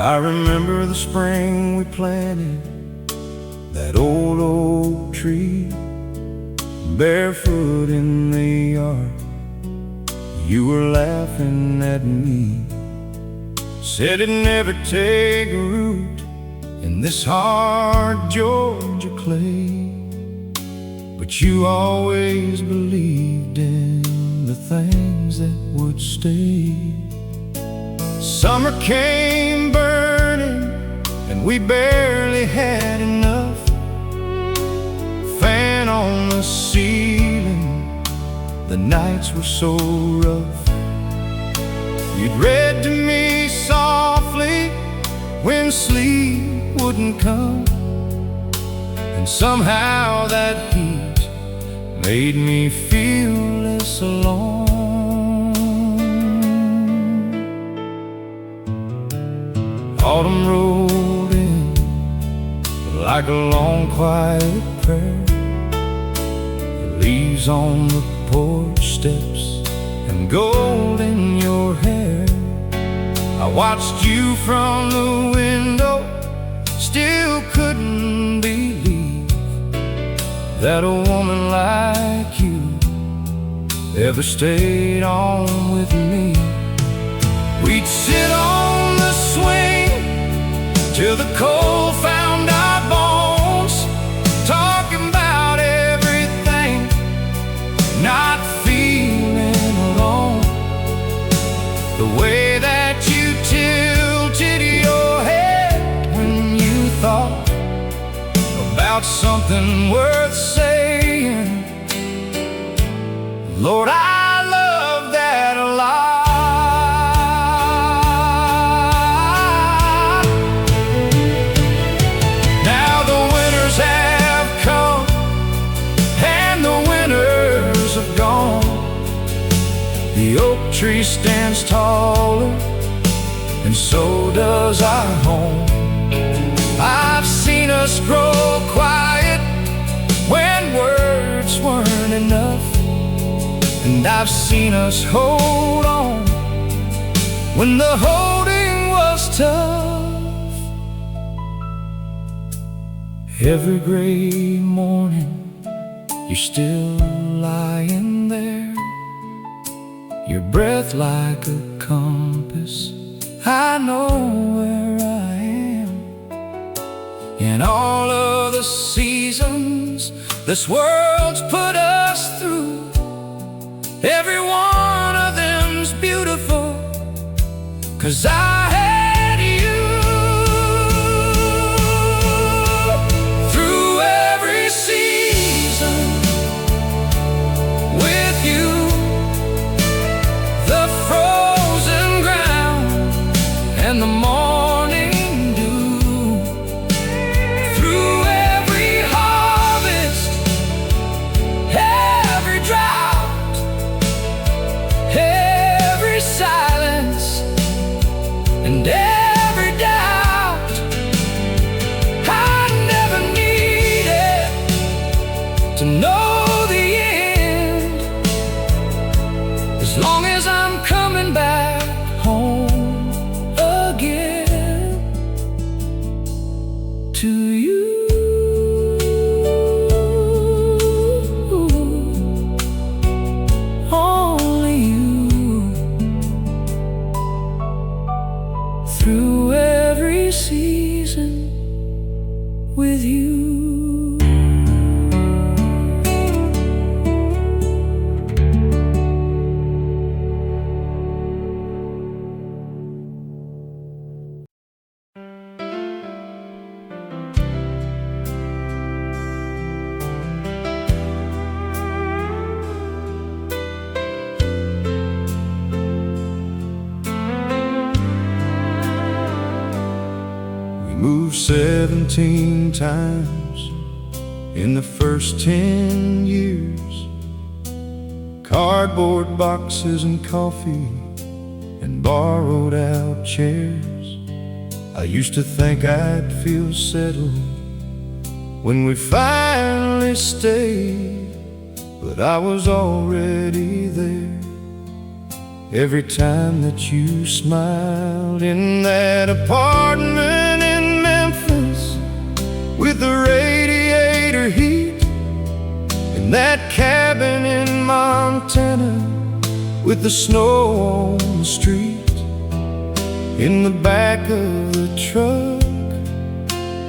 I remember the spring we planted that old oak tree, barefoot in the yard. You were laughing at me, said it'd never take root in this hard Georgia clay. But you always believed in the things that would stay. Summer came burning, and we barely had enough. Fan on the ceiling, the nights were so rough. You'd read to me softly when sleep wouldn't come, and somehow that heat made me feel less alone. Autumn rolled in like a long quiet prayer. The leaves on the porch steps and gold in your hair. I watched you from the window, still couldn't believe that a woman like you ever stayed on with me. We'd sit on the swing till the cold found our bones, talking about everything, not feeling alone. The way that you tilted your head when you thought about something worth saying, Lord, I love that a lot. Now the winters have come and the winters have gone. The oak tree stands taller, and so does our home. I've seen us grow quiet when words weren't enough, and I've seen us hold on when the holding was tough. Every gray morning, you're still lying there, your breath like a compass. I know where I am. In all of the seasons this world's put us through, every one of them's beautiful, 'cause I had you. Through every season with you, the frozen ground and the morning dew. Through every harvest, every drought, every silence, and every doubt, I never needed to know the end, as long as I'm coming back home again to you. Only you. Through every season with you. Moved 17 times in the first 10 years. Cardboard boxes and coffee and borrowed out chairs. I used to think I'd feel settled when we finally stayed, but I was already there. every time that you smiled. In that apartment in Memphis with the radiator heat, in that cabin in Montana with the snow on the street, in the back of the truck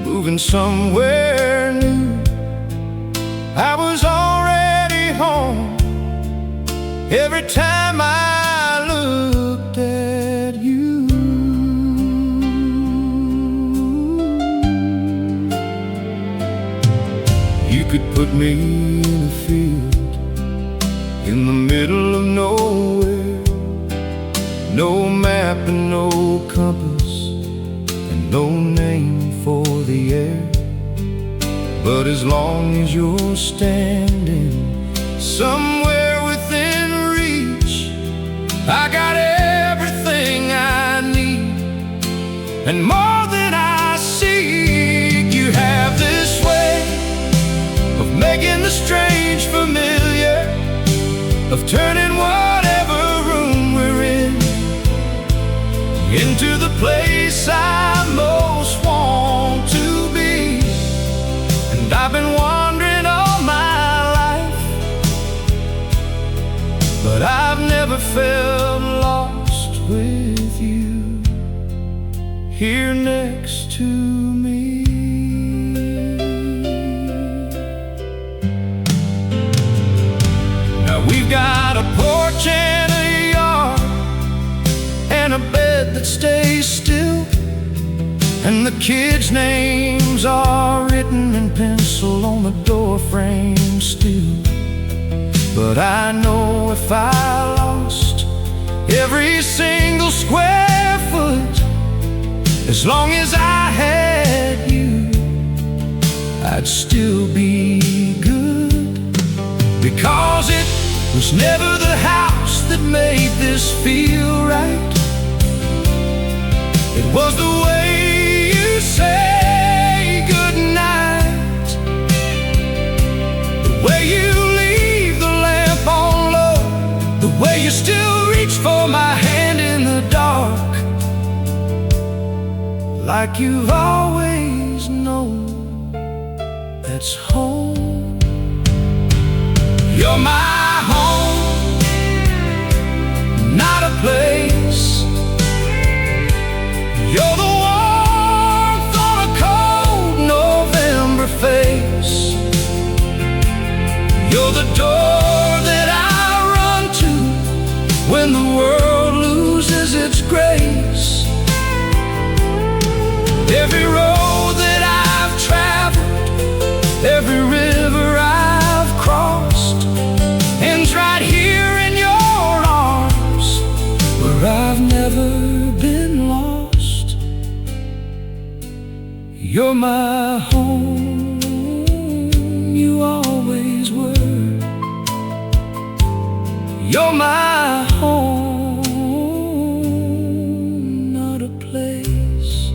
moving somewhere new, I was already home every time I looked at you. You could put me in a field in the middle of nowhere, no map and no compass and no name for the air. But as long as you're standing somewhere within reach, I got everything I need and more than I seek. You have this way of making the strange familiar, of turning whatever room we're in into the place I most want to be. And I've been wandering all my life, but I've never felt lost with you here next to me. Now we've got a porch and a yard and a bed that stays still, and the kids' names are written in pencil on the door frame still. But I know if I lost every single square foot, as long as I had you, I'd still be good. Because it was never the house that made this feel right, it was the way you say goodnight, the way you leave the lamp on low, the way you still reach for my hand in the dark, like you've always known that's home. You're my home, not a place. You're the warmth on a cold November face. You're the door that I run to when the world loses its grace. Every road that I've traveled, every river I've crossed, ends right here in your arms, where I've never been lost. You're my home, you always were. You're my home, not a place.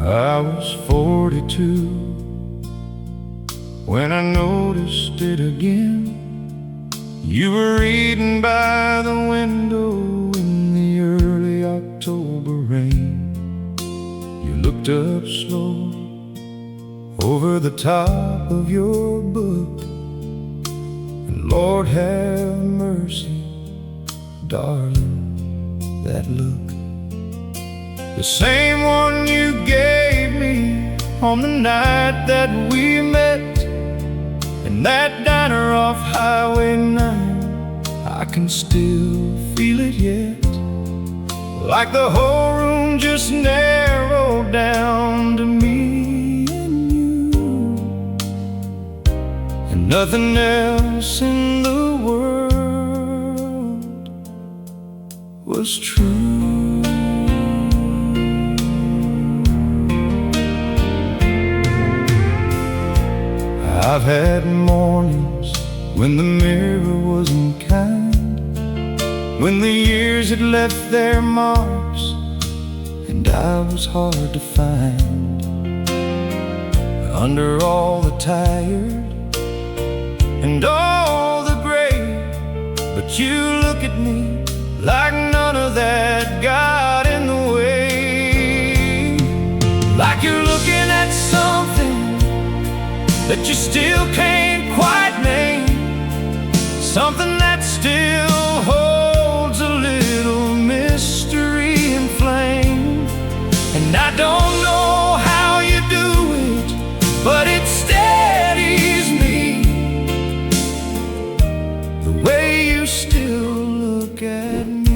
I was 42 when I noticed it again. You were reading by the window in the early October rain. You looked up slow over the top of your book, and Lord have mercy, darling, that look. The same one you gave me on the night that we met in that diner off Highway 9. I can still feel it yet, like the whole room just narrowed down to me and you, and nothing else in the world was true. I've had mornings when the mirror wasn't kind, when the years had left their marks and I was hard to find. Under all the tired and all the gray, but you look at me like none of that got in the way. Like you're looking at something that you still can't quite name, something that still holds a little mystery and flame. And I don't know how you do it, but it steadies me, the way you still look at me.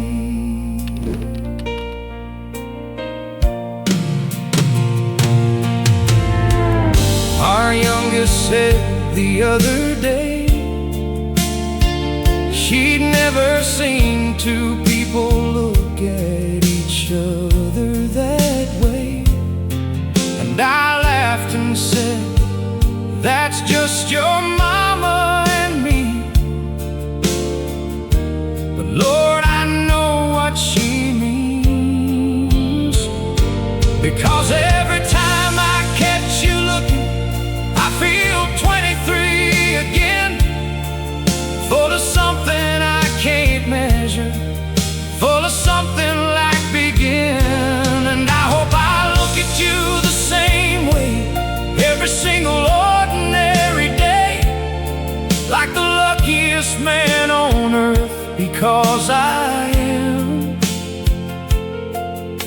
Our youngest said the other day she'd never seen two people look at each other that way. And I laughed and said, that's just your mama and me. But Lord, I know what she means, because every time I catch you looking, I feel 23 again, full of something I can't measure, full of something like begin. And I hope I look at you the same way every single ordinary day, like the luckiest man on earth, because I am,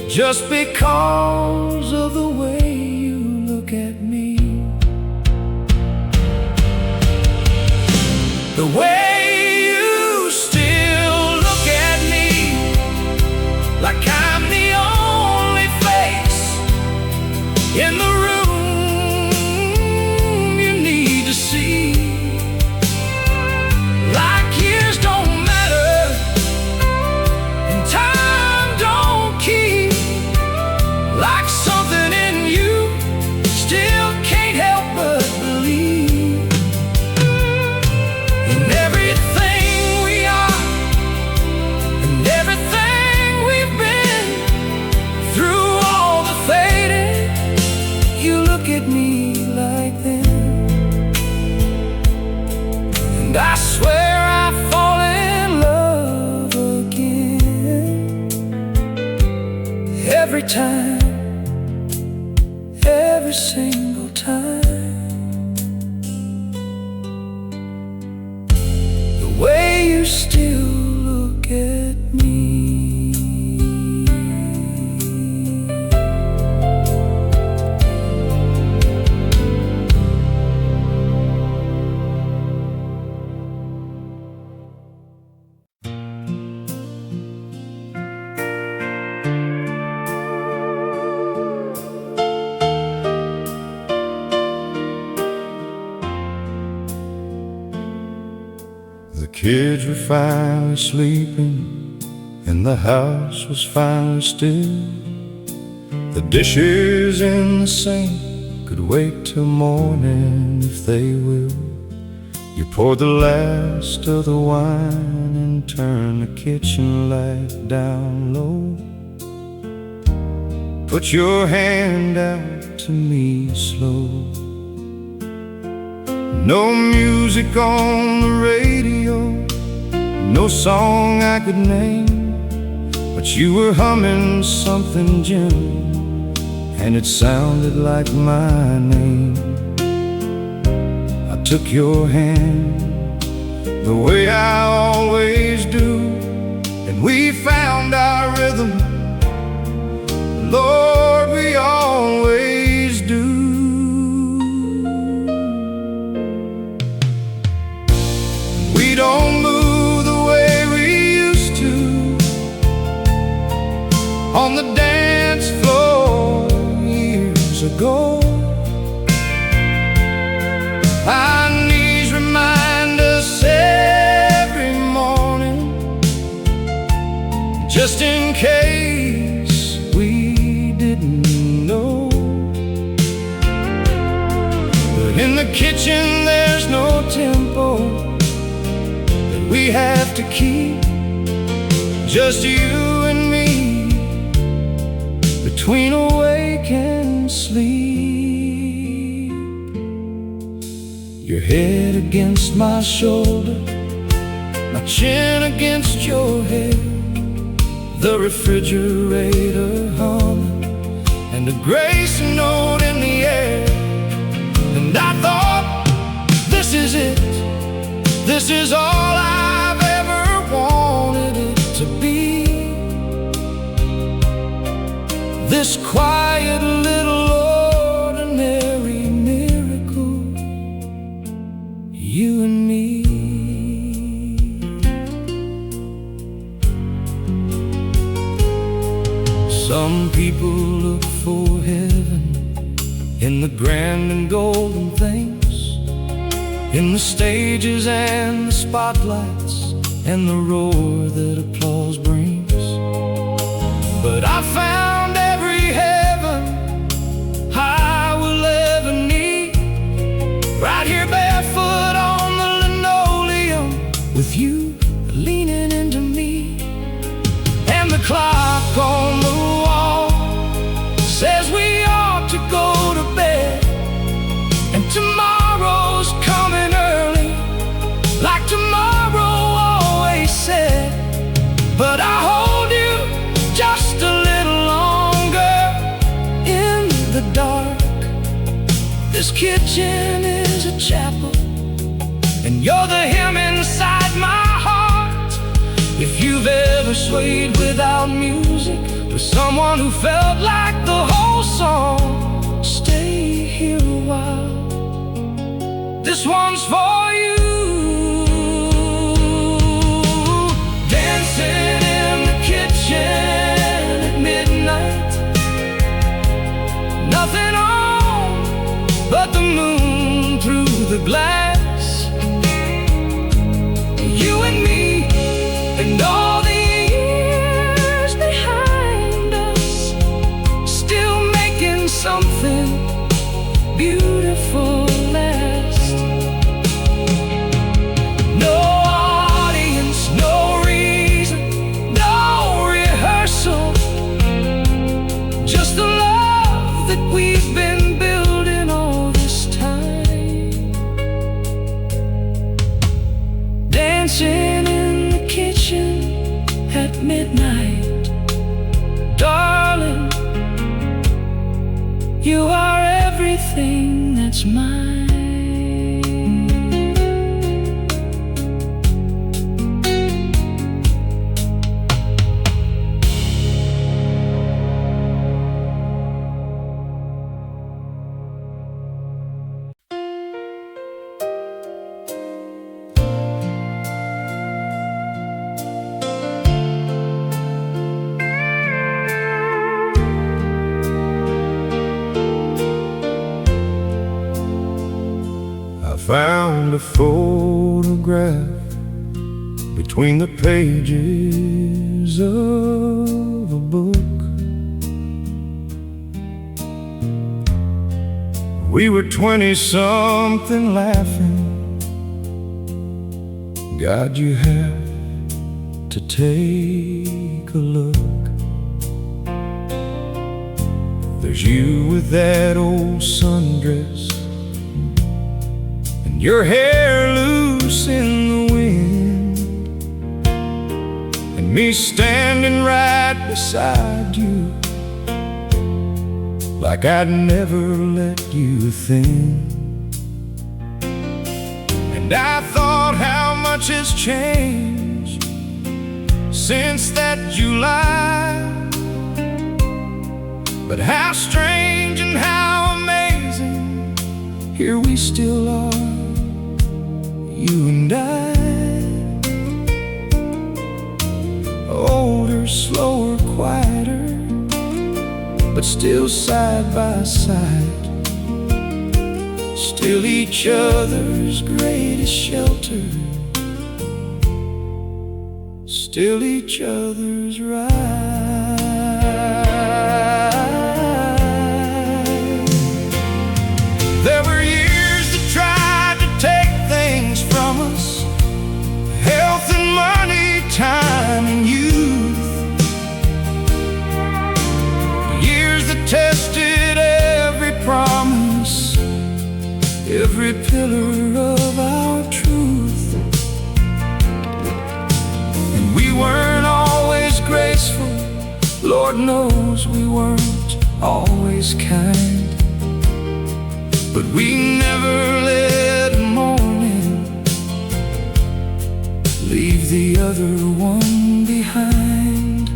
just because of the way you look at me. The way you still look at me, like I'm the only face in the room you need to see. Like years don't matter and time don't keep, like something in you still can't help but believe. In everything we are and everything we've been through, all the fading, you look at me like then. And I swear I fall in love again every time, every single time. The way you still look at me. The kids were finally sleeping and the house was finally still. The dishes in the sink could wait till morning if they will. You poured the last of the wine and turned the kitchen light down low. Put your hand out to me slow. No music on the radio, no song I could name, but you were humming something gentle, and it sounded like my name. I took your hand the way I always do, and we found our rhythm, Lord, we always do. We don't move the way we used to on the dance floor years ago. Our knees remind us every morning, just in case we didn't know. But in the kitchen there we have to keep just you and me, between awake and sleep. Your head against my shoulder, my chin against your head, the refrigerator humming, and a grace note in the air. And I thought, this is it, this is all I've ever wanted it to be. This quiet little ordinary miracle, you and me. Some people look for heaven in the grand and golden things, in the stages and the spotlights, and the roar that applause brings. But I found every heaven I will ever need, right here barefoot on the linoleum, with you leaning into me. And the clock on the wall says we ought to go to bed, and tomorrow's coming early, like tomorrow always said. But I hold you just a little longer in the dark. This kitchen is a chapel, and you're the hymn inside my heart. If you've ever swayed without music, with someone who felt like the whole song, stay here a while. This one's for you. Dancing in the kitchen at midnight, nothing on but the moon through the glass. You and me, and all the years behind us, still making something beautiful last. No audience, no reason, no rehearsal, just the love that we've been building all this time. Dancing in the kitchen at midnight, darling, you are everything that's mine. Found a photograph between the pages of a book. We were 20-something laughing. God, you have to take a look. There's you with that old sundress, your hair loose in the wind, and me standing right beside you, like I'd never let you thin. And I thought how much has changed since that July, but how strange and how amazing, here we still are, you and I. Older, slower, quieter, but still side by side, still each other's greatest shelter, still each other's ride. There were years that tried to take things from us, health and every pillar of our truth. And we weren't always graceful, Lord knows we weren't always kind, but we never let morning leave the other one behind.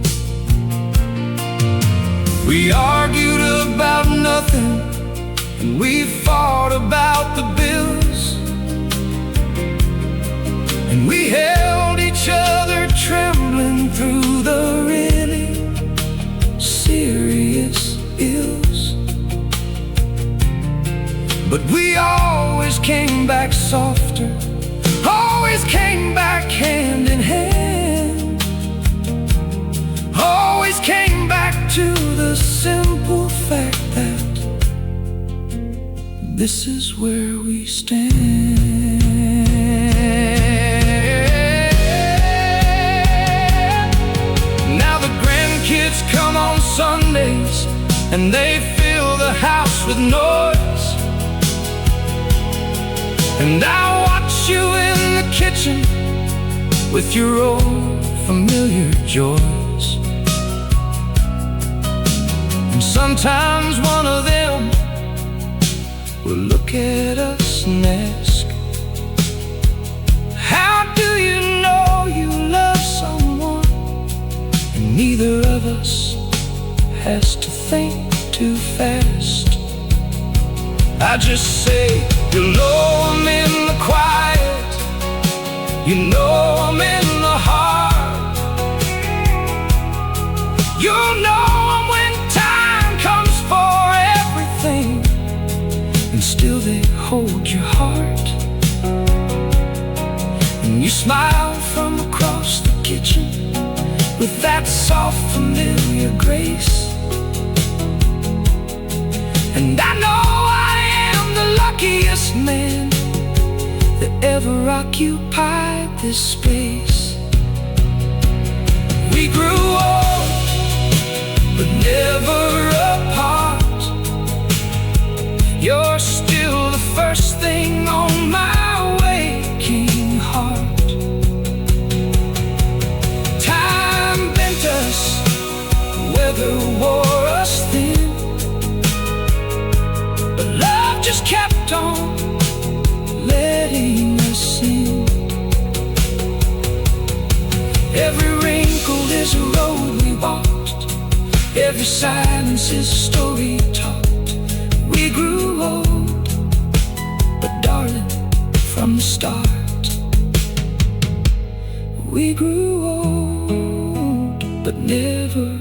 We argued about nothing, and we fought about the bills, and we held each other trembling through the really serious ills. But we always came back softer, always came back hand in hand, always came back to the simple fact that this is where we stand. Now the grandkids come on Sundays, and they fill the house with noise, and I watch you in the kitchen with your old familiar joys. And sometimes one of them will look at us and ask, how do you know you love someone? And neither of us has to think too fast. I just say, you know I'm in the quiet, you know I'm in the heart, you know I'm when time comes for everything, and still they hold your heart. And you smile from across the kitchen with that soft familiar grace. And I know I am the luckiest man that ever occupied this space. We grew old, but never apart. You're still the first thing on my waking heart. Time bent us, weather wore us thin, but love just kept on letting us in. Every wrinkle is a road we walked, every silence is a story taught. We grew old, but darling, from the start, we grew old, but never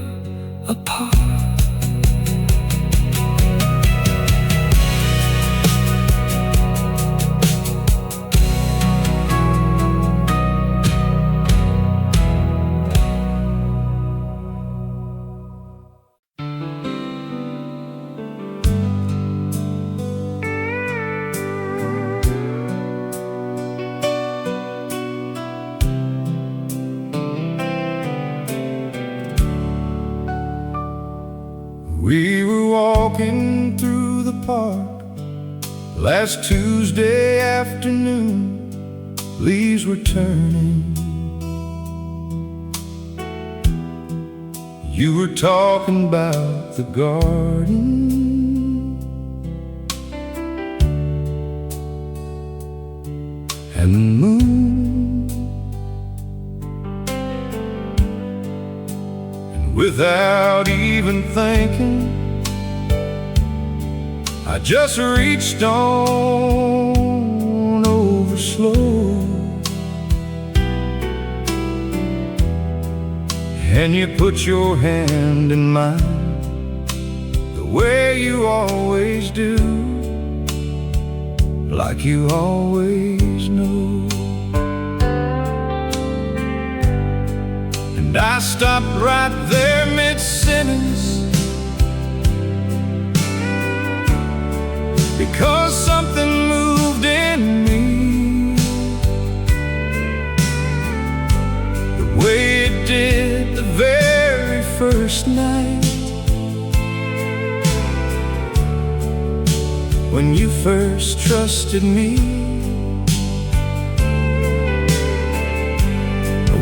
apart. We were walking through the park last Tuesday afternoon. Leaves were turning. You were talking about the garden, and the moon. And without even thinking, I just reached on over slow, and you put your hand in mine the way you always do, like you always know. And I stopped right there mid-sentence, because something moved in me, the way it did the very first night. when you first trusted me.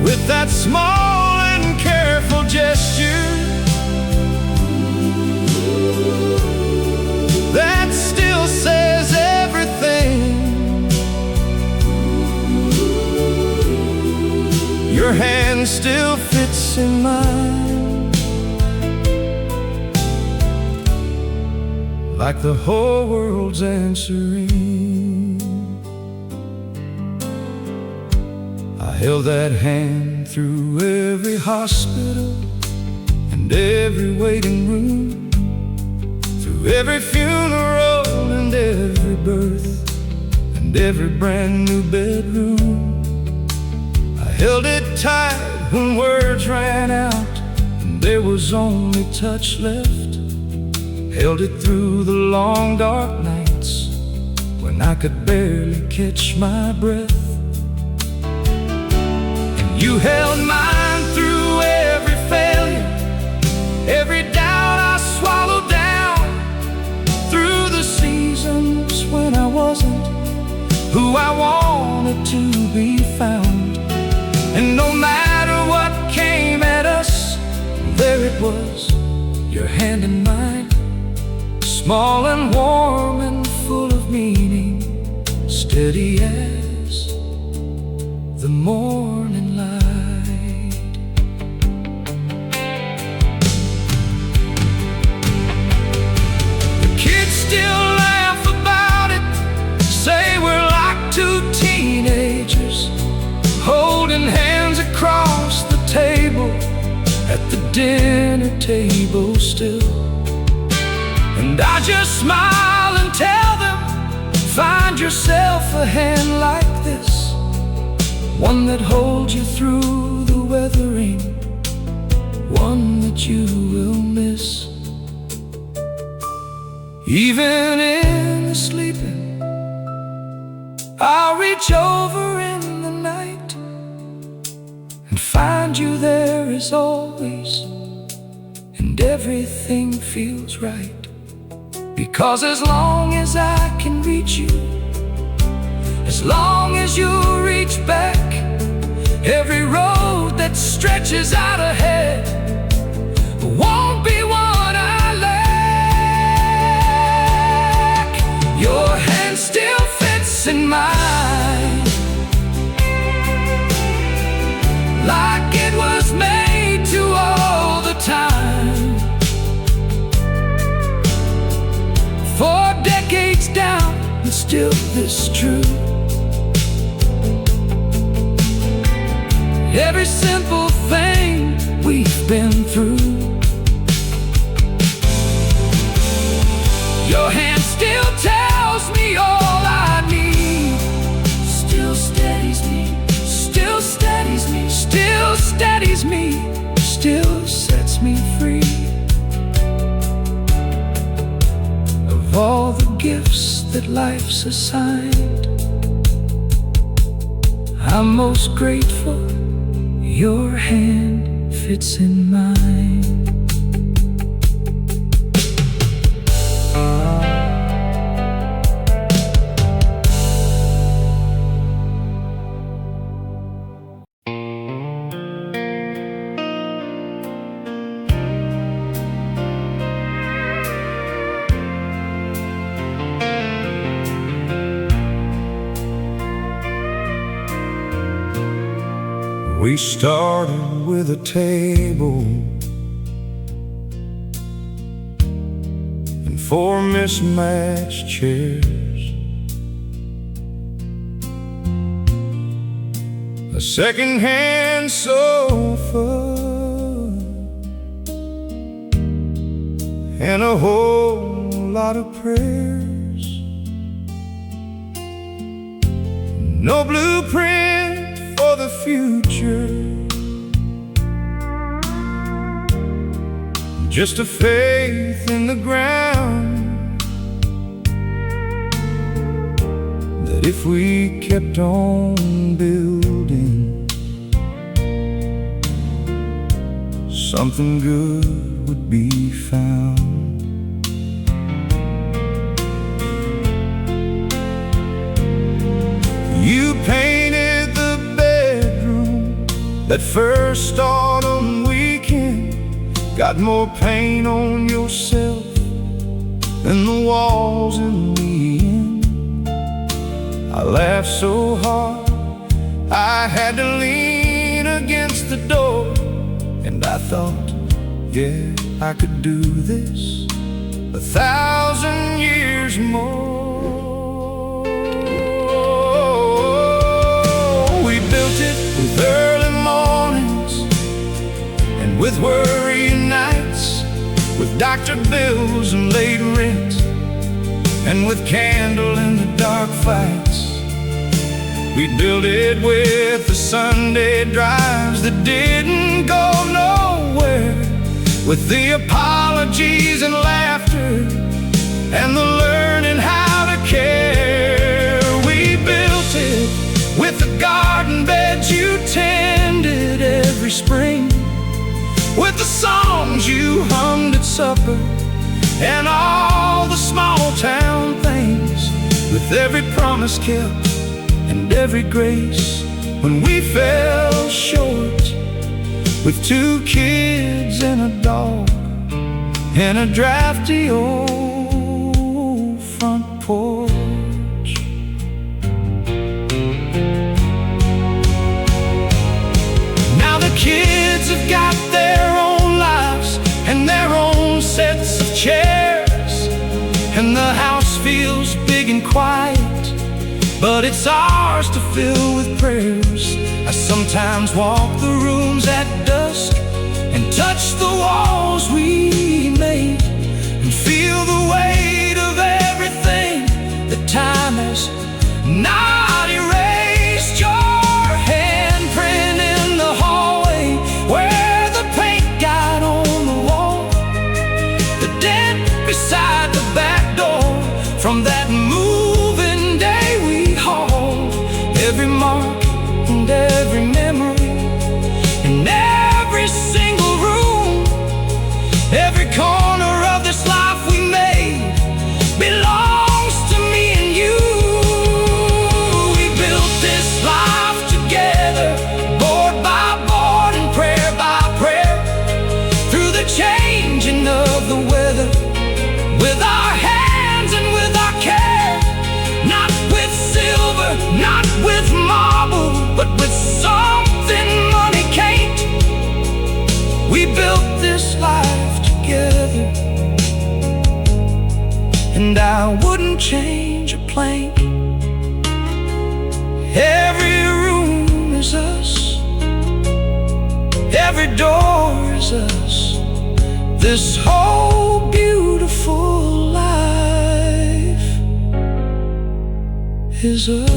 With that small and careful gesture that still says everything, your hand still fits in mine, like the whole world's answering. I held that hand through every hospital and every waiting room, through every funeral and every birth and every brand new bedroom. I held it tight when words ran out and there was only touch left. Held it through the long dark nights when I could barely catch my breath. And you held mine through every failure, every doubt I swallowed down, through the seasons when I wasn't who I wanted to be found. And no matter what came at us, there it was, your hand in mine, small and warm and full of meaning, steady as the morning light. The kids still laugh about it, say we're like two teenagers holding hands across the table, at the dinner table still. And I just smile and tell them, find yourself a hand like this, one that holds you through the weathering, one that you will miss. Even in the sleeping, I'll reach over in the night and find you there as always, and everything feels right. Because as long as I can reach you, as long as you reach back, every road that stretches out ahead won't be one I lack. Your hand still fits in mine, like it was made to all the time. For decades down, and still this true. Every simple thing we've been through, your hand still tells me all I need, still steadies me, still steadies me, still steadies me, still sets me free. Of all the gifts that life's assigned, I'm most grateful your hand fits in mine. We started with a table and 4 mismatched chairs, a second-hand sofa, and a whole lot of prayers. No blueprint for the future, just a faith in the ground that if we kept on building, something good would be found. That first autumn weekend got more paint on yourself than the walls in the inn. I laughed so hard I had to lean against the door, and I thought, yeah, I could do this 1,000 years more. We built it with early mornings and with worrying nights, with doctor bills and late rent, and with candle in the dark fights. We built it with the Sunday drives that didn't go nowhere, with the apologies and laughter and the learning how to care. We built it with the garden beds you tended every spring, with the songs you hummed at supper and all the small town things, with every promise kept and every grace when we fell short, with 2 kids and a dog and a drafty old front porch. Now the kids have got their own lives and their own sets of chairs, and the house feels big and quiet, but it's ours to fill with prayers. I sometimes walk the rooms at dusk and touch the walls we made, and feel the weight of everything that time has not erased. Your handprint in the hallway where the paint got on the wall, the dent beside the back door from that moving day we hauled. Every mark and every memory in every single room, every corner of this life we made belongs to me and you. We built this life together, board by board and prayer by prayer, through the changing of the weather, with our hands and with our care, not with silver, not with marble, but with something money can't. We built this life together, and I wouldn't change a plank. Every room is us, every door is us. This whole beautiful life is us.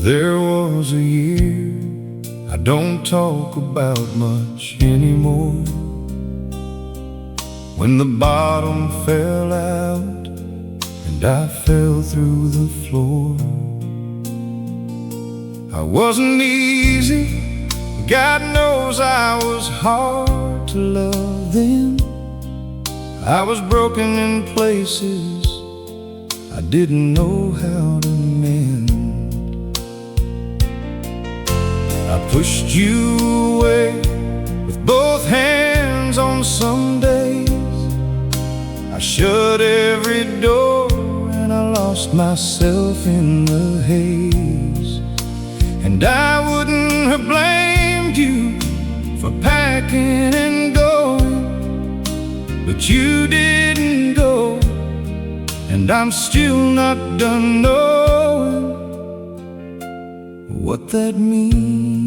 There was a year I don't talk about much anymore, when the bottom fell out and I fell through the floor. I wasn't easy, God knows I was hard to love then. I was broken in places I didn't know how to mend. I pushed you away with both hands on some days. I shut every door and I lost myself in the haze. And I wouldn't have blamed you for packing and going, but you didn't go, and I'm still not done knowing what that means.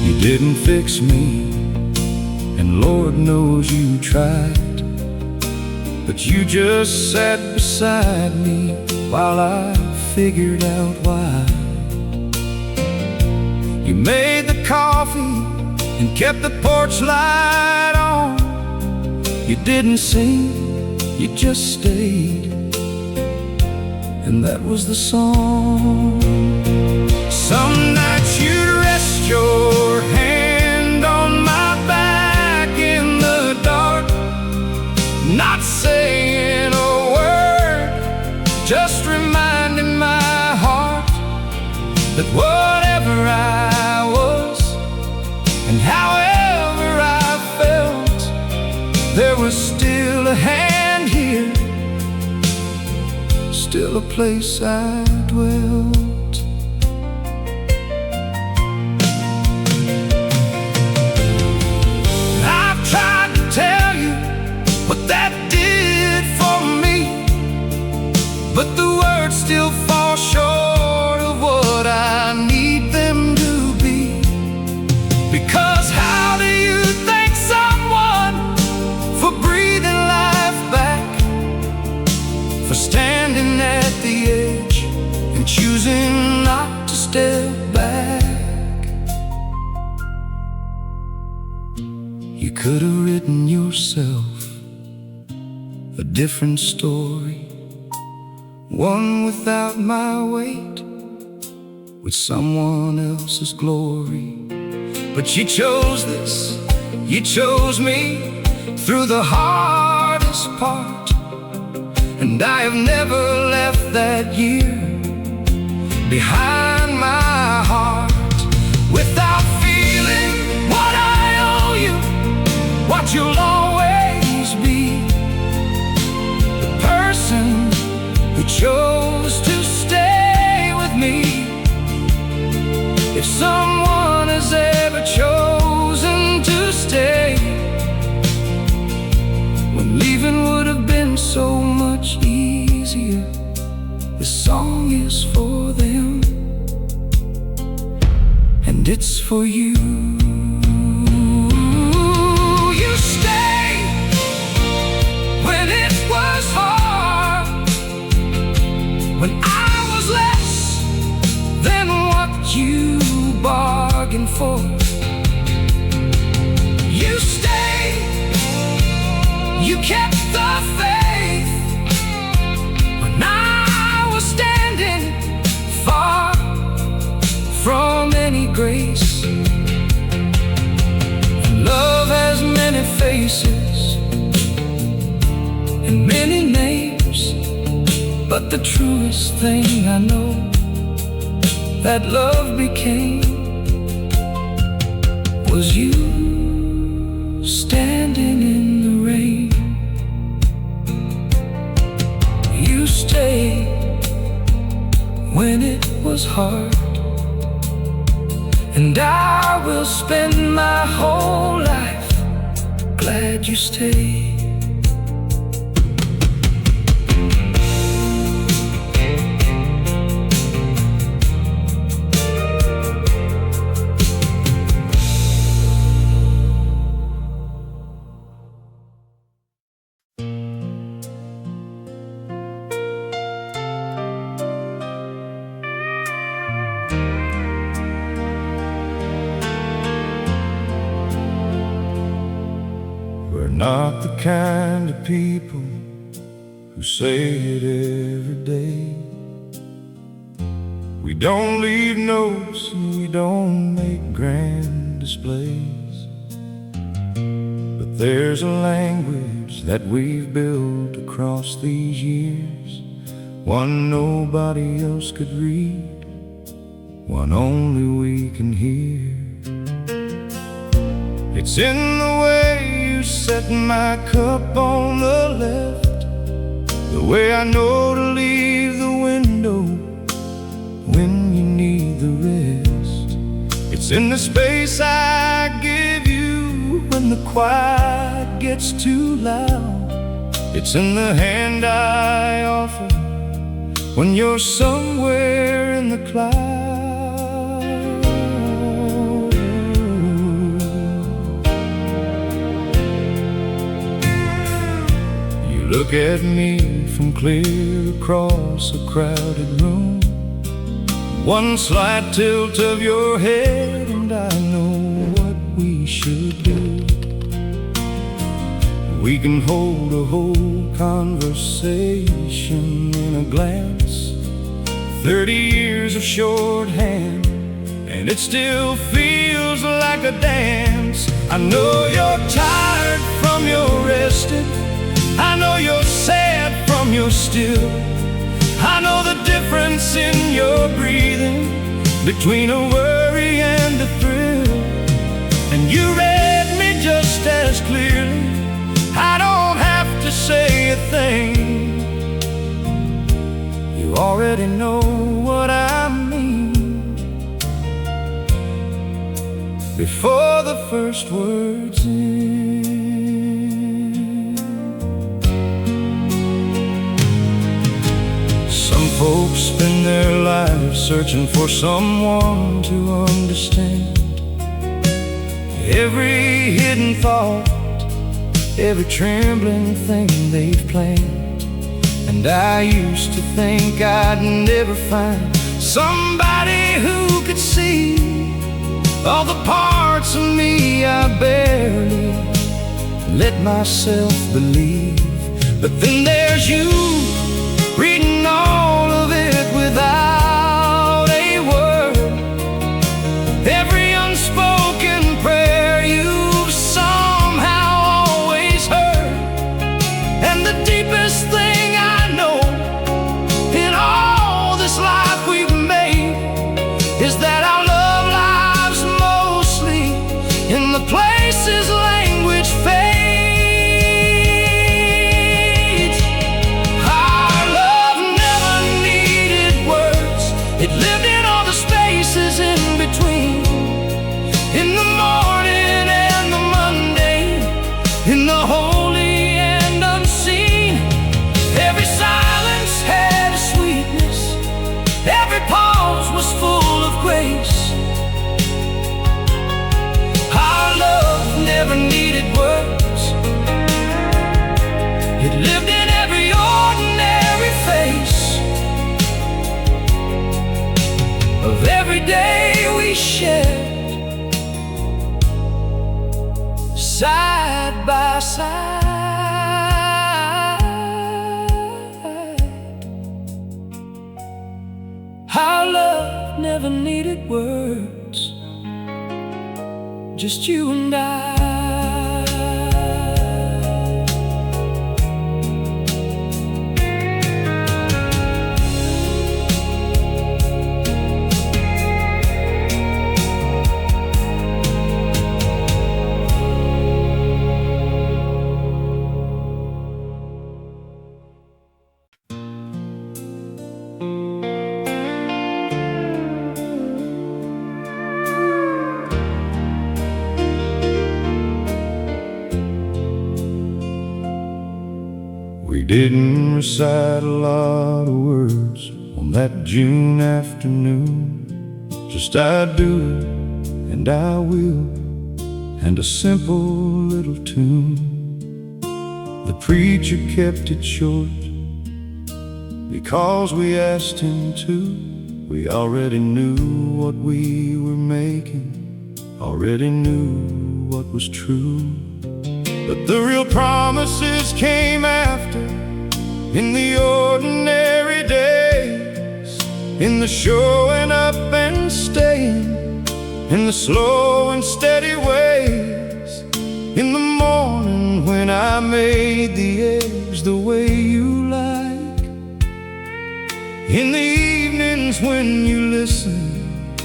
You didn't fix me, and Lord knows you tried, but you just sat beside me while I figured out why. You made the coffee and kept the porch light on. You didn't sing, you just stayed, and that was the song. Some nights you'd rest your hand on my back in the dark, not saying a word, just reminding my heart that whatever I was and however I felt, there was still a hand here, still a place I dwelt. I've tried to tell you what that did for me, but the words still fall short of what I need them to be. Because how do you thank someone for breathing life back, for standing at the edge and choosing not to step back? You could have written yourself a different story, one without my weight, with someone else's glory. But you chose this, you chose me through the hardest part, and I have never left that year behind my heart. Without feeling what I owe you, what you'll always be, the person who chose to stay with me. If someone has ever chosen to stay when leaving would have been so much easier, this song is for them, and it's for you. You stayed when it was hard, when I was less than what you bargained for. You stayed, you kept the faith when I was standing far from any grace. And love has many faces and many names, but the truest thing I know that love became was you standing in the rain. You stayed when it was hard, and I will spend my whole life glad you stayed. We're not the kind of people who say it every day. We don't leave notes and we don't make grand displays, but there's a language that we've built across these years, one nobody else could read, one only we can hear. It's in the way you set my cup on the left, the way I know to leave the window when you need the rest. It's in the space I give you when the quiet gets too loud. It's in the hand I offer when you're somewhere in the clouds. Look look at me from clear across a crowded room. One slight tilt of your head and I know what we should do. We can hold a whole conversation in a glance. 30 years of shorthand, and it still feels like a dance. I know you're tired from your rested. I know you're sad from your still. I know the difference in your breathing between a worry and a thrill. And you read me just as clearly. I don't have to say a thing. You already know what I mean before the first word's in. Some folks spend their lives searching for someone to understand every hidden thought, every trembling thing they've planned. And I used to think I'd never find somebody who could see all the parts of me I barely let myself believe. But then there's you, reading all of it without a word. Every unspoken prayer you've somehow always heard. And the deepest thing I know in all this life we've made is that our love lives mostly in the places language fades. Our love never needed words. It lived in all the spaces in between, in the morning and the mundane, in the holy and unseen. Every silence had a sweetness, every pause was full of grace. Our love never needed words. It lived in every ordinary face of every day we shared, side by side. Our love never needed words, just you and I. We didn't recite a lot of words on that June afternoon. Just I do it and I will, and a simple little tune. The preacher kept it short because we asked him to. We already knew what we were making, already knew what was true. But the real promises came after, in the ordinary days, in the showing up and staying, in the slow and steady ways, in the morning when I made the eggs the way you like, in the evenings when you listened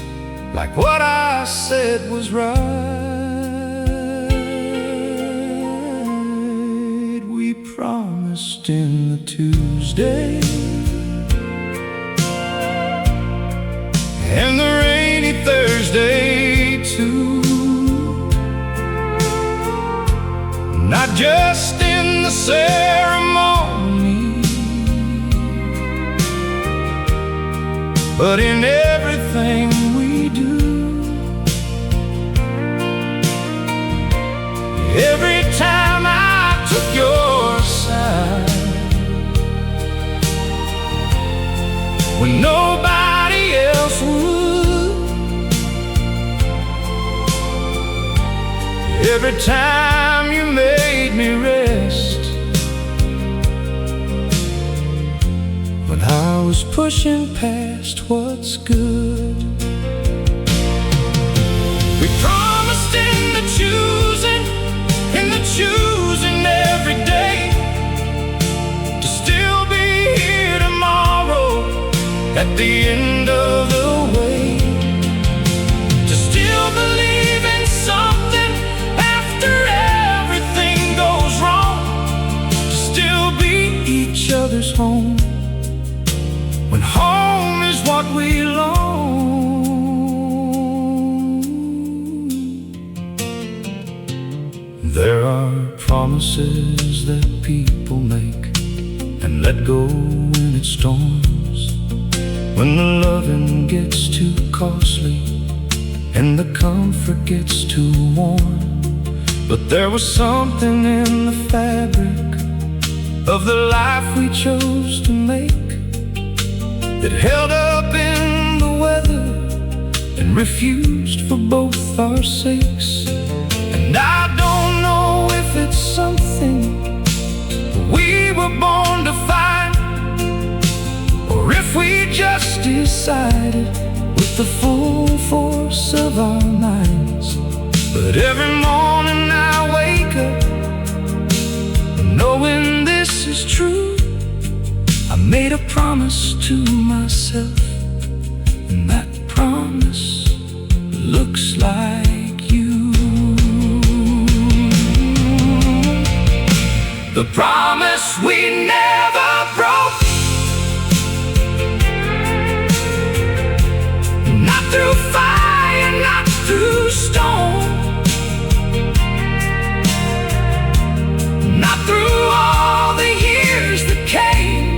like what I said was right. We promised in the Tuesday and the rainy Thursday too, not just in the ceremony, but in everything we do. Every time I took your side, when nobody else would. Every time you made me rest when I was pushing past what's good. We promised in the choosing every day, to still be here tomorrow at the end of the way, to still believe in something after everything goes wrong, to still be each other's home when home is what we long. There are promises that people make and let go when it storms, when the loving gets too costly and the comfort gets too warm. But there was something in the fabric of the life we chose to make that held up in the weather and refused for both our sakes. And I don't know if it's something we were born to find, or if we just decided with the full force of our minds. But every morning I wake up knowing this is true. I made a promise to myself, and that promise looks like you. The promise we never broke, not through fire, not through stone, not through all the years that came,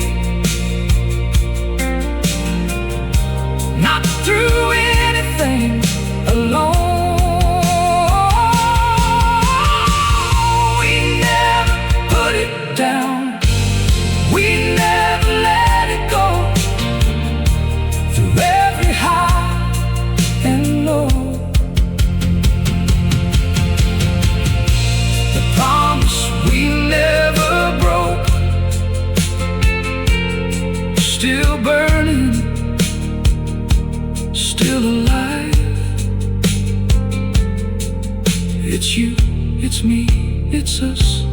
not through anything alone. We never put it down, we never let it go, through every high and low. The promise we never broke, still burning, still alive. It's you, it's me, it's us,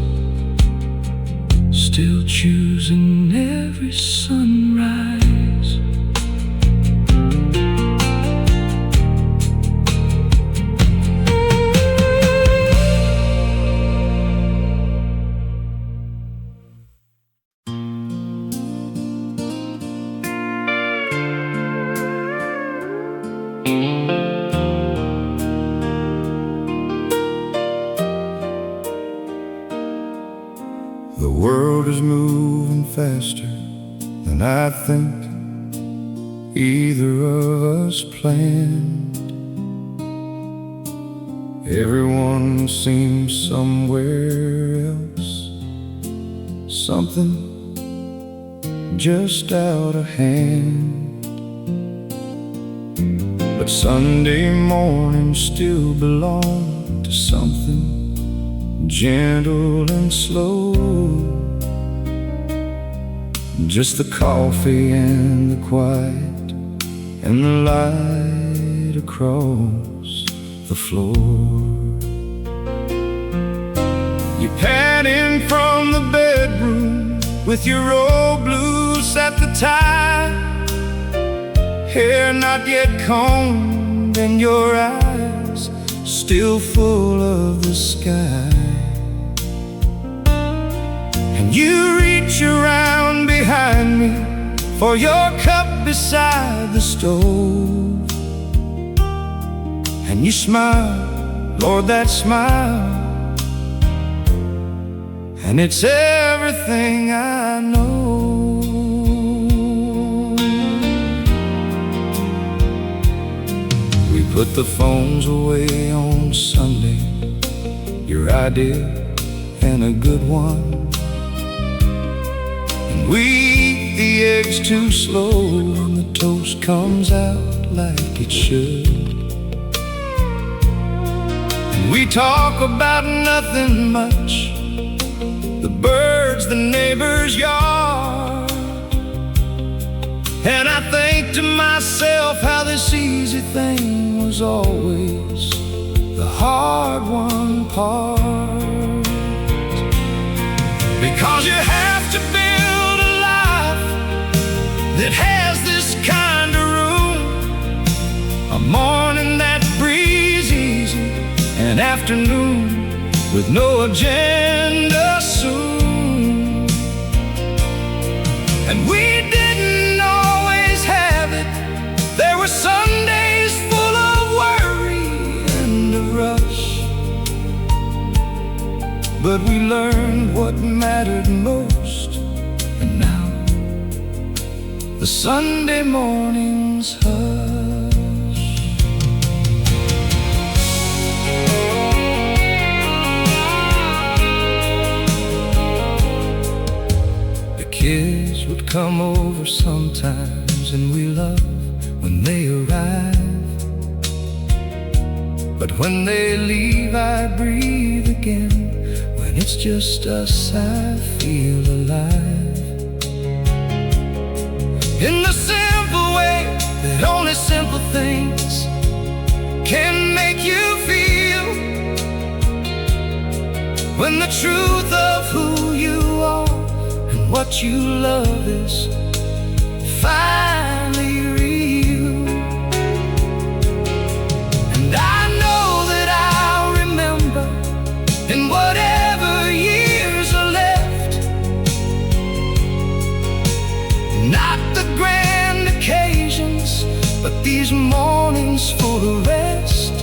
still choosing every sunrise. The world is moving faster than I think either of us planned. Everyone seems somewhere else, something just out of hand. But Sunday mornings still belong to something gentle and slow. Just the coffee and the quiet and the light across the floor. You pad in from the bedroom with your old blues at the tie, hair not yet combed and your eyes still full of the sky. And you reach around behind me for your cup beside the stove, and you smile, Lord, that smile, and it's everything I know. We put the phones away on Sunday, your idea and a good one. We the eggs too slow and the toast comes out like it should. And we talk about nothing much, the birds, the neighbor's yard. And I think to myself how this easy thing was always the hard-won part. Because you have to build a life that has this kind of room, a morning that breathes easy, an afternoon with no agenda soon. And we didn't always have it. There were Sundays full of worry and a rush, but we learned what mattered most. And now the Sunday mornings hush. The kids would come over sometimes, and we love when they arrive. But when they leave, I breathe again. When it's just us, I feel alive. In the simple way that only simple things can make you feel. When the truth of who you are and what you love is finally real. And I know that I'll remember in whatever years are left, not the grand occasions, but these mornings full of rest.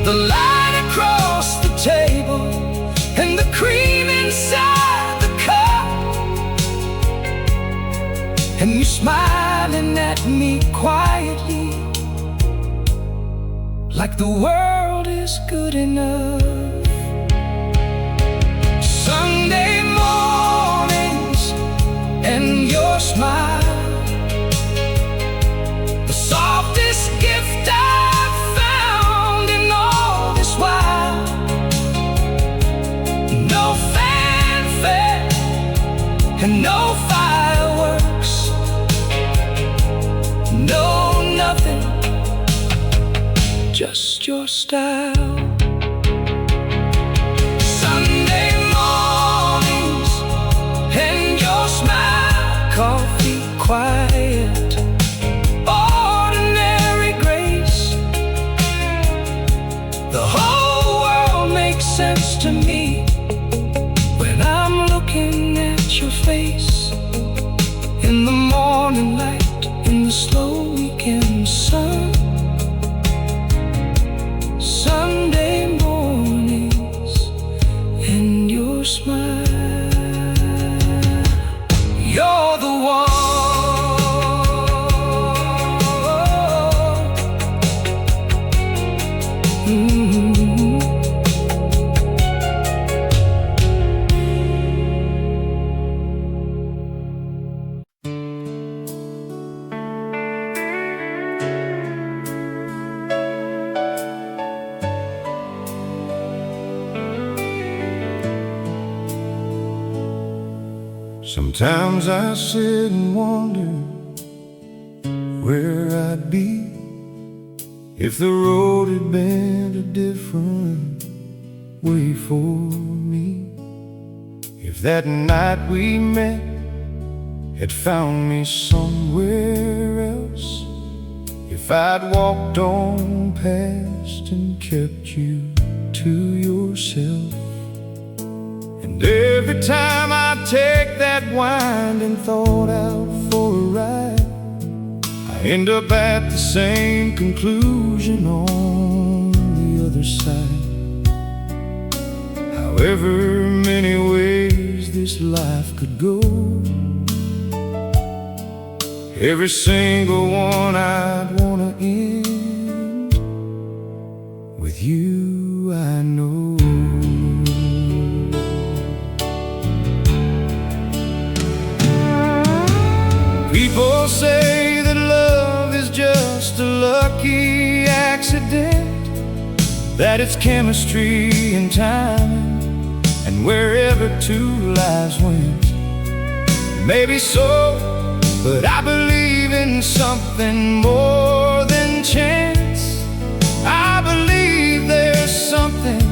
The line across the table and the cream inside the cup, and you smiling at me quietly, like the world is good enough. Sunday mornings and your smile, the softest gift I've found in all this while. No fanfare and no fireworks, no nothing, just your style. Sunday mornings and your smile, coffee quiet, ordinary grace. The whole world makes sense to me when I'm looking at your face. In the morning light, in the slow weekend sun, Sunday mornings and your smile. You're the one. Sometimes I sit and wonder where I'd be if the road had been a different way for me. If that night we met had found me somewhere else, if I'd walked on past and kept you to yourself. And every time I take that winding thought out for a ride, I end up at the same conclusion on the other side. However many ways this life could go, every single one I'd wanna end with you, I know. People say that love is just a lucky accident, that it's chemistry and time, and wherever two lives went. Maybe so, but I believe in something more than chance. I believe there's something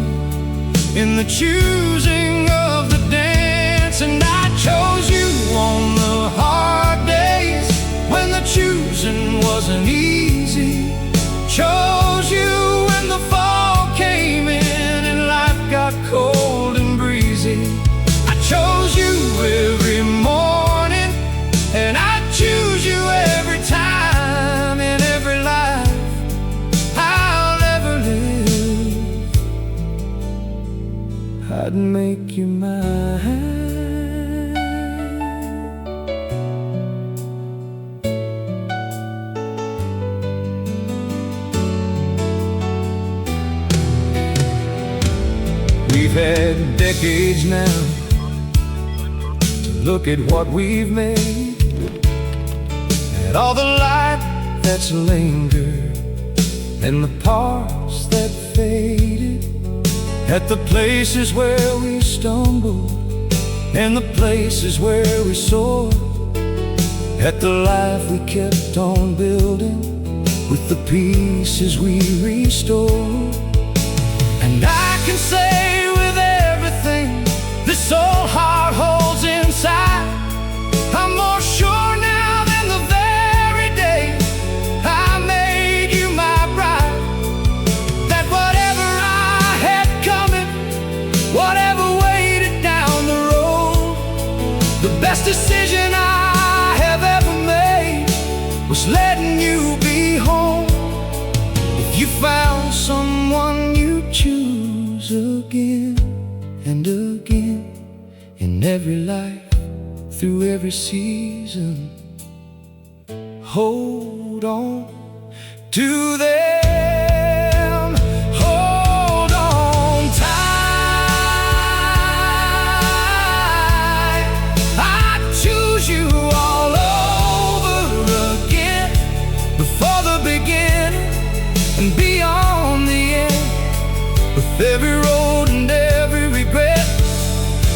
in the choosing of the dance. And I chose you on the hard days when the choosing wasn't easy. Chose you when the fall came in and life got cold and breezy. I chose you every morning, and I choose you every time in every life I'll ever live. I'd make you mine. We've had decades now to look at what we've made, at all the light that's lingered and the parts that faded, at the places where we stumbled and the places where we soared, at the life we kept on building with the pieces we restored. And I can say with everything this old heart holds inside, I'm more sure now than the very day I made you my bride, that whatever I had coming, whatever waited down the road, the best decision I have ever made was letting you be home. If you found someone you choose again and again in every life, through every season, hold on to them, hold on tight. I choose you all over again, before the beginning and beyond the end, with every road and every regret,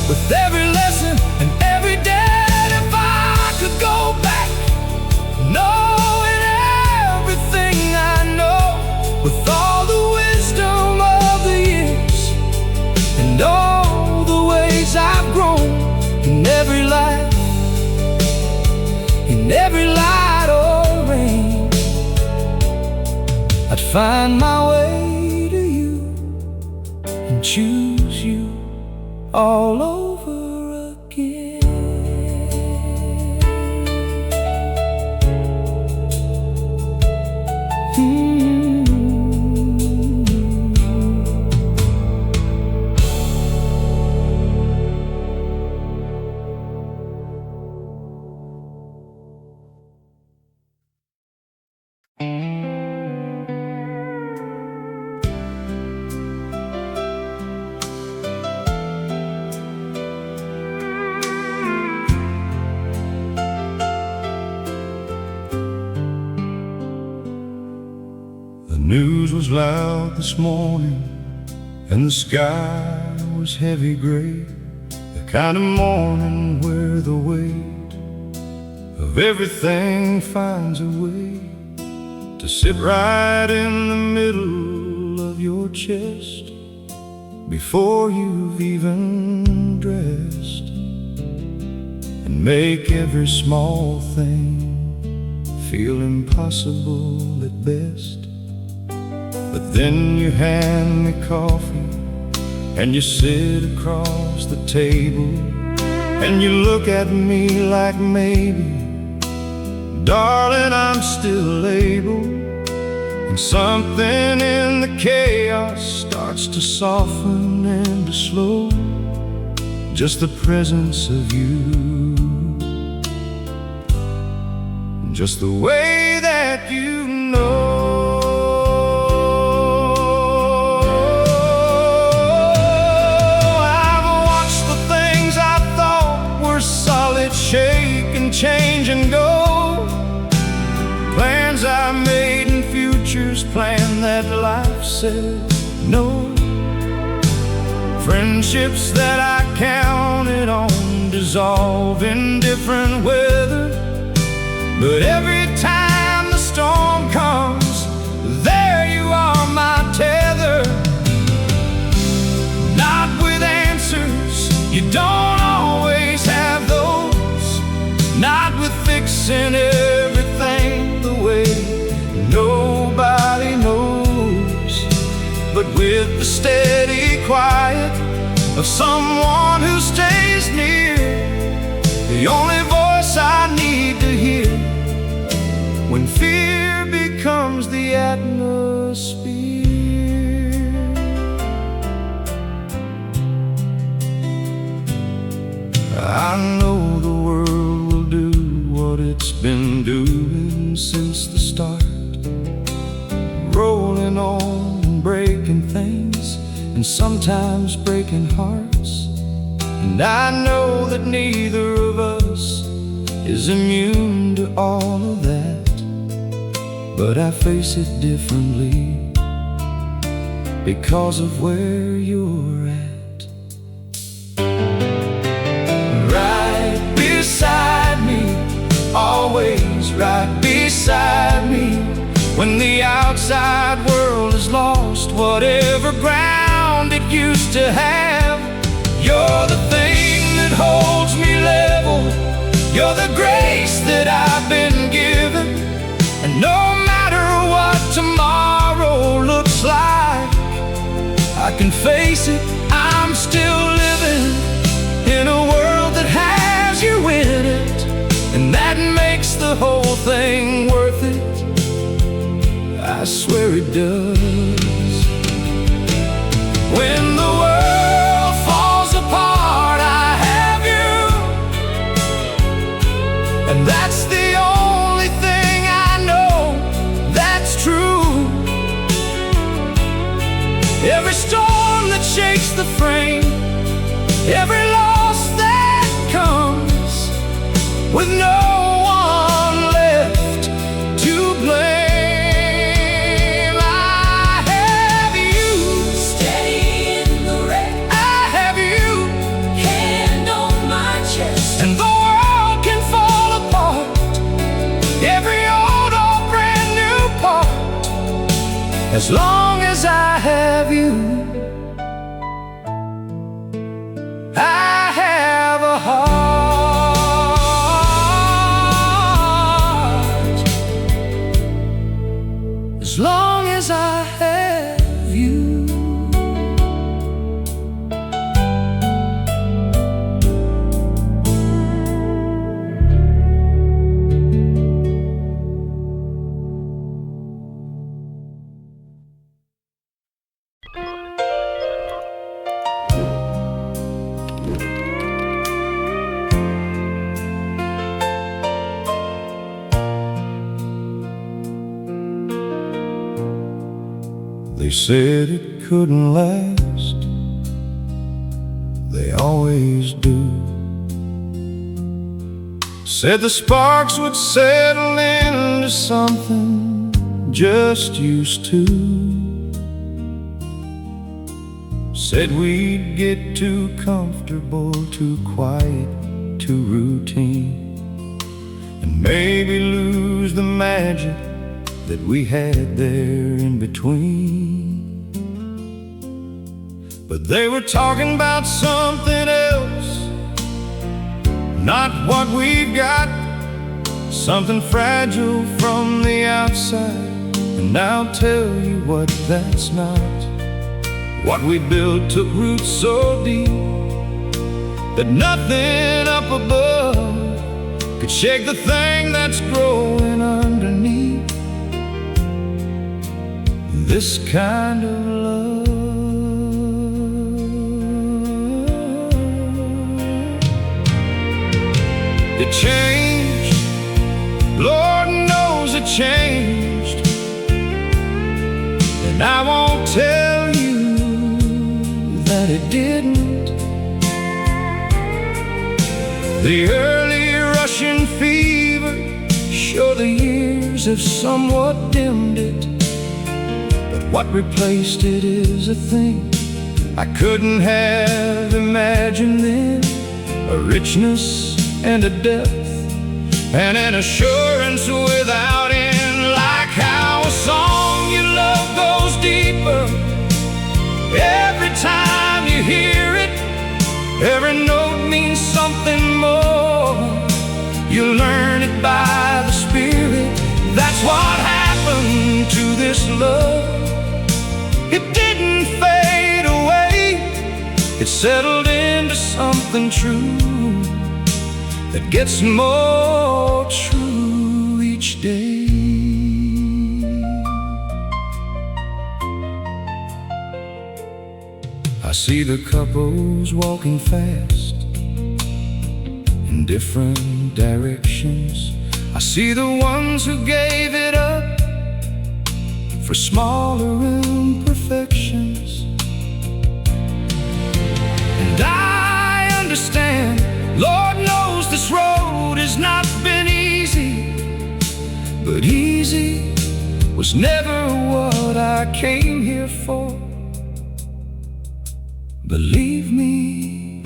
with every lesson and every debt. If I could go back, knowing everything I know, with all the wisdom of the years and all the ways I've grown, in every life, in every light or rain, I'd find my way to you and choose you all over again. The news was loud this morning, and the sky was heavy gray, the kind of morning where the weight of everything finds a way to sit right in the middle of your chest before you've even dressed, and make every small thing feel impossible at best. But then you hand me coffee and you sit across the table, and you look at me like maybe, darling, I'm still able. And something in the chaos starts to soften and to slow, just the presence of you, just the way that you know. Shake and change and go, said no. Friendships that I counted on dissolve in different weather, but every time the storm comes, there you are, my tether. Not with answers, you don't always have those. Not with fixing everything the way nobody knows, but with the steady quiet of someone who stays near, the only voice I need to hear when fear becomes the atmosphere. I know the world will do what it's been doing since the start, rolling on and breaking things, and sometimes breaking hearts. And I know that neither of us is immune to all of that, but I face it differently because of where you're at. Right beside me, always right beside me, when the outside world has lost whatever ground it used to have. You're the thing that holds me level, you're the grace that I've been given. And no matter what tomorrow looks like, I can face it, I'm still living in a world that has you in it, and that makes the whole thing worth it. I swear it does. When the world falls apart, I have you, and that's the only thing I know that's true. Every storm that shakes the frame, every loss that comes with no one left to blame, as long as I have you. I have a heart, as long as I have you. They said it couldn't last, they always do. Said the sparks would settle into something just used to. Said we'd get too comfortable, too quiet, too routine, and maybe lose the magic that we had there in between. But they were talking about something else, not what we've got, something fragile from the outside. And I'll tell you what that's not. What we built took roots so deep that nothing up above could shake the thing that's growing underneath. This kind of love. It changed, Lord knows it changed, and I won't tell you that it didn't. The early Russian fever, sure the years have somewhat dimmed it, but What replaced it is a thing I couldn't have imagined then. A richness and a depth and an assurance without end. Like how a song you love goes deeper every time you hear it. Every note means something more. You learn it by the Spirit. That's what happened to this love. It didn't fade away. It settled into something true that gets more true each day. I see the couples walking fast in different directions. I see the ones who gave it up for smaller imperfections. And I understand, Lord knows this road has not been easy, but easy was never what I came here for. Believe me,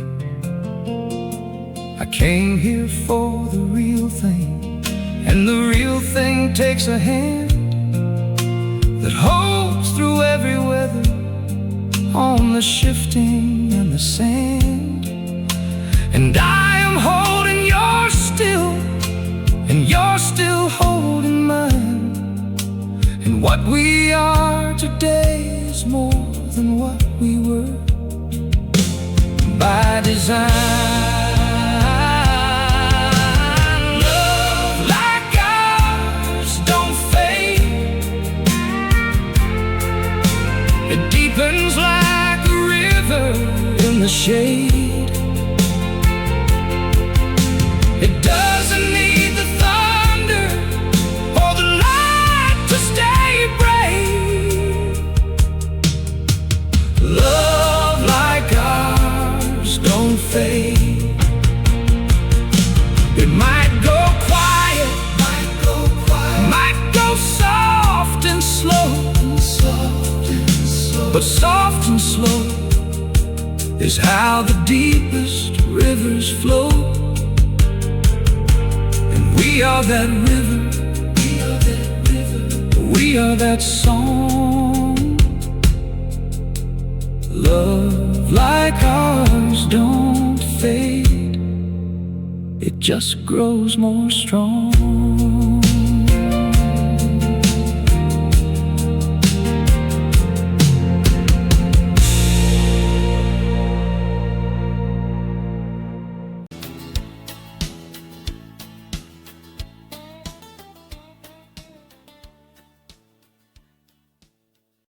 I came here for the real thing, and the real thing takes a hand that holds through every weather, on the shifting and the sand. And I am holding yours still, and you're still holding mine. And what we are today is more than what we were by design. Love like ours don't fade. It deepens like a river in the shade. It doesn't need the thunder or the light to stay brave. Love like ours don't fade. It might go quiet, might go soft and slow, but soft and slow is how the deepest rivers flow. And we are that river, we are that song. Love like ours don't fade. It just grows more strong.